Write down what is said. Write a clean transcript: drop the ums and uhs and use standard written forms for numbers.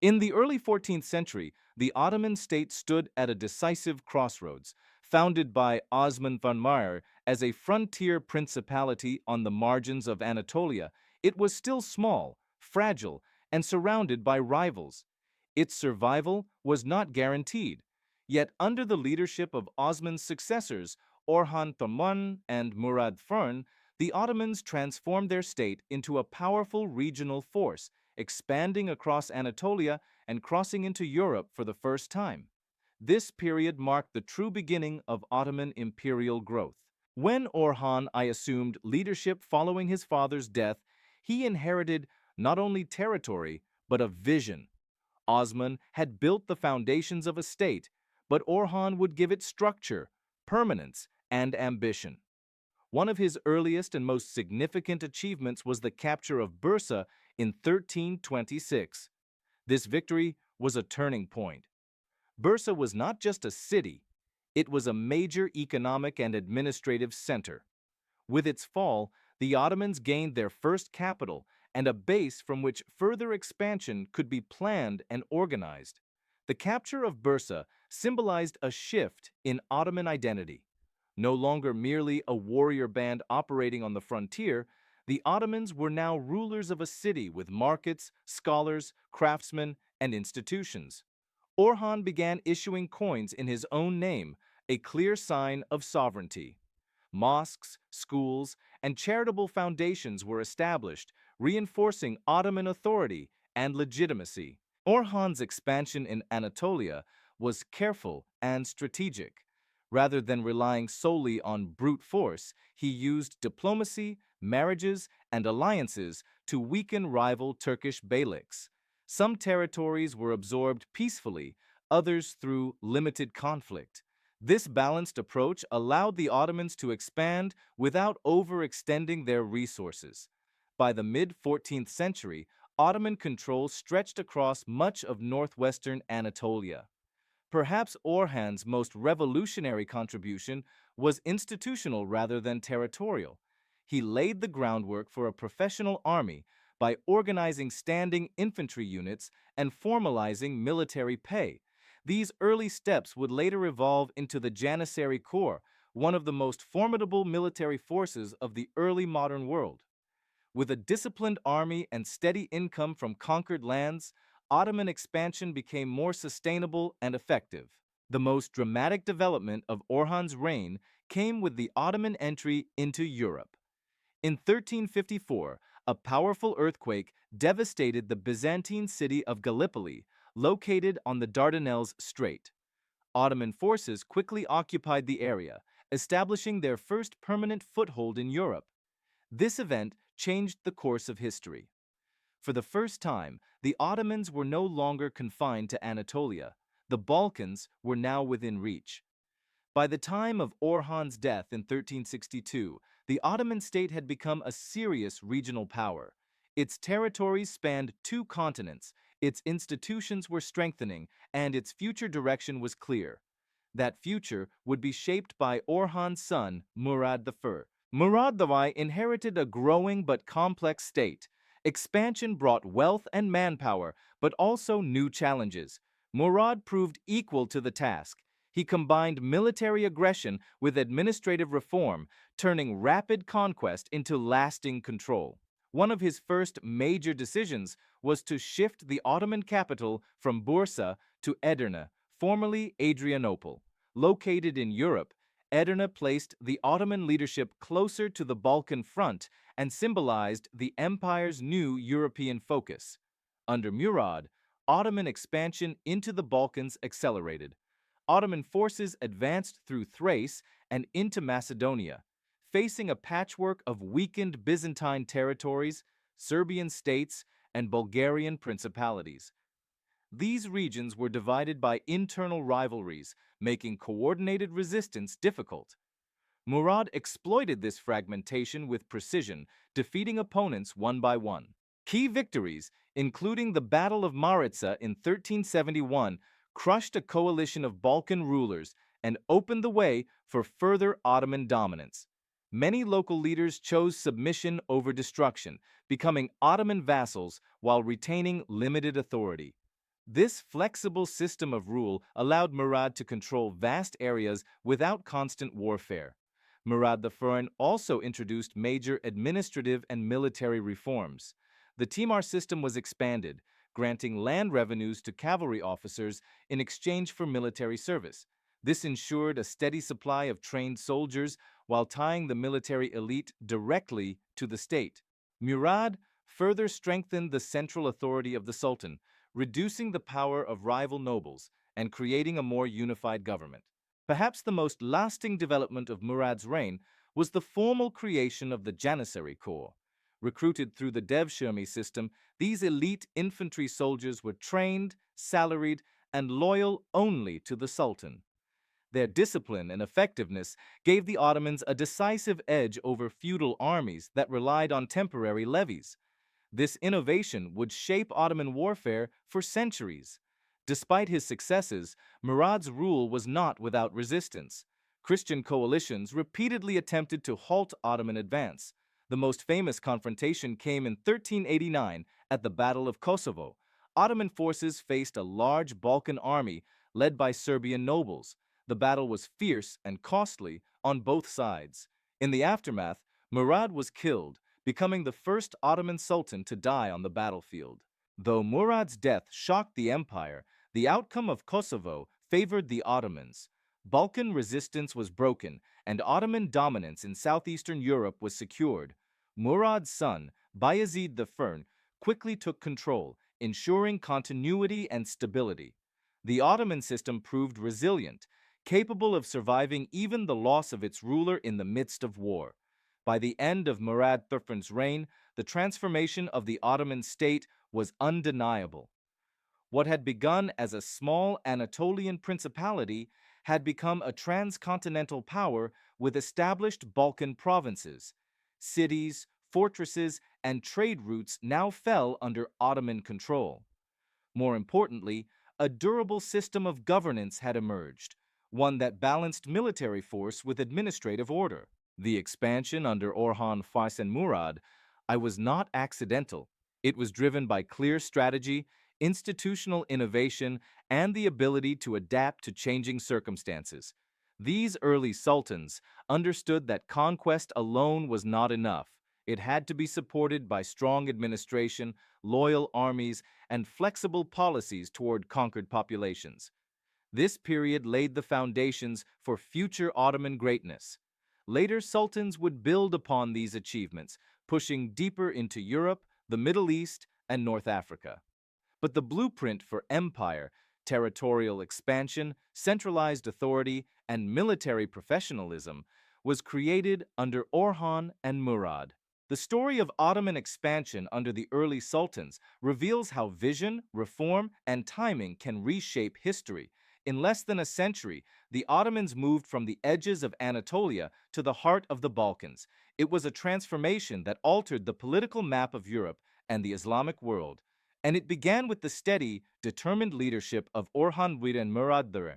In the early 14th century, the Ottoman state stood at a decisive crossroads. Founded by Osman van Meir as a frontier principality on the margins of Anatolia, it was still small, fragile, and surrounded by rivals. Its survival was not guaranteed. Yet under the leadership of Osman's successors, Orhan Toman and Murad Fern, the Ottomans transformed their state into a powerful regional force, expanding across Anatolia and crossing into Europe for the first time. This period marked the true beginning of Ottoman imperial growth. When Orhan I assumed leadership following his father's death, he inherited not only territory, but a vision. Osman had built the foundations of a state, but Orhan would give it structure, permanence, and ambition. One of his earliest and most significant achievements was the capture of Bursa in 1326. This victory was a turning point. Bursa was not just a city, it was a major economic and administrative center. With its fall, the Ottomans gained their first capital and a base from which further expansion could be planned and organized. The capture of Bursa symbolized a shift in Ottoman identity. No longer merely a warrior band operating on the frontier, the Ottomans were now rulers of a city with markets, scholars, craftsmen, and institutions. Orhan began issuing coins in his own name, a clear sign of sovereignty. Mosques, schools, and charitable foundations were established, reinforcing Ottoman authority and legitimacy. Orhan's expansion in Anatolia was careful and strategic. Rather than relying solely on brute force, he used diplomacy, marriages, and alliances to weaken rival Turkish beyliks. Some territories were absorbed peacefully, others through limited conflict. This balanced approach allowed the Ottomans to expand without overextending their resources. By the mid-14th century, Ottoman control stretched across much of northwestern Anatolia. Perhaps Orhan's most revolutionary contribution was institutional rather than territorial. He laid the groundwork for a professional army by organizing standing infantry units and formalizing military pay. These early steps would later evolve into the Janissary Corps, one of the most formidable military forces of the early modern world. With a disciplined army and steady income from conquered lands, Ottoman expansion became more sustainable and effective. The most dramatic development of Orhan's reign came with the Ottoman entry into Europe. In 1354, a powerful earthquake devastated the Byzantine city of Gallipoli, located on the Dardanelles Strait. Ottoman forces quickly occupied the area, establishing their first permanent foothold in Europe. This event changed the course of history. For the first time, the Ottomans were no longer confined to Anatolia. The Balkans were now within reach. By the time of Orhan's death in 1362, the Ottoman state had become a serious regional power. Its territories spanned two continents, its institutions were strengthening, and its future direction was clear. That future would be shaped by Orhan's son, Murad I. Murad I inherited a growing but complex state. Expansion brought wealth and manpower, but also new challenges. Murad proved equal to the task. He combined military aggression with administrative reform, turning rapid conquest into lasting control. One of his first major decisions was to shift the Ottoman capital from Bursa to Edirne, formerly Adrianople. Located in Europe, Edirne placed the Ottoman leadership closer to the Balkan front and symbolized the empire's new European focus. Under Murad, Ottoman expansion into the Balkans accelerated. Ottoman forces advanced through Thrace and into Macedonia, facing a patchwork of weakened Byzantine territories, Serbian states, and Bulgarian principalities. These regions were divided by internal rivalries, making coordinated resistance difficult. Murad exploited this fragmentation with precision, defeating opponents one by one. Key victories, including the Battle of Maritsa in 1371, crushed a coalition of Balkan rulers and opened the way for further Ottoman dominance. Many local leaders chose submission over destruction, becoming Ottoman vassals while retaining limited authority. This flexible system of rule allowed Murad to control vast areas without constant warfare. Murad I also introduced major administrative and military reforms. The Timar system was expanded, granting land revenues to cavalry officers in exchange for military service. This ensured a steady supply of trained soldiers while tying the military elite directly to the state. Murad further strengthened the central authority of the Sultan, reducing the power of rival nobles and creating a more unified government. Perhaps the most lasting development of Murad's reign was the formal creation of the Janissary Corps. Recruited through the Devshirme system, these elite infantry soldiers were trained, salaried, and loyal only to the Sultan. Their discipline and effectiveness gave the Ottomans a decisive edge over feudal armies that relied on temporary levies. This innovation would shape Ottoman warfare for centuries. Despite his successes, Murad's rule was not without resistance. Christian coalitions repeatedly attempted to halt Ottoman advance. The most famous confrontation came in 1389 at the Battle of Kosovo. Ottoman forces faced a large Balkan army led by Serbian nobles. The battle was fierce and costly on both sides. In the aftermath, Murad was killed, becoming the first Ottoman sultan to die on the battlefield. Though Murad's death shocked the empire, the outcome of Kosovo favored the Ottomans. Balkan resistance was broken, and Ottoman dominance in southeastern Europe was secured. Murad's son, Bayezid I, quickly took control, ensuring continuity and stability. The Ottoman system proved resilient, capable of surviving even the loss of its ruler in the midst of war. By the end of Murad I's reign, the transformation of the Ottoman state was undeniable. What had begun as a small Anatolian principality had become a transcontinental power with established Balkan provinces. Cities, fortresses, and trade routes now fell under Ottoman control. More importantly, a durable system of governance had emerged, one that balanced military force with administrative order. The expansion under Orhan Faisal Murad, I was not accidental. It was driven by clear strategy, institutional innovation, and the ability to adapt to changing circumstances. These early sultans understood that conquest alone was not enough. It had to be supported by strong administration, loyal armies, and flexible policies toward conquered populations. This period laid the foundations for future Ottoman greatness. Later sultans would build upon these achievements, pushing deeper into Europe, the Middle East, and North Africa. But the blueprint for empire, territorial expansion, centralized authority, and military professionalism was created under Orhan and Murad. The story of Ottoman expansion under the early sultans reveals how vision, reform, and timing can reshape history. In less than a century, the Ottomans moved from the edges of Anatolia to the heart of the Balkans. It was a transformation that altered the political map of Europe and the Islamic world. And it began with the steady, determined leadership of Orhan I and Murad I.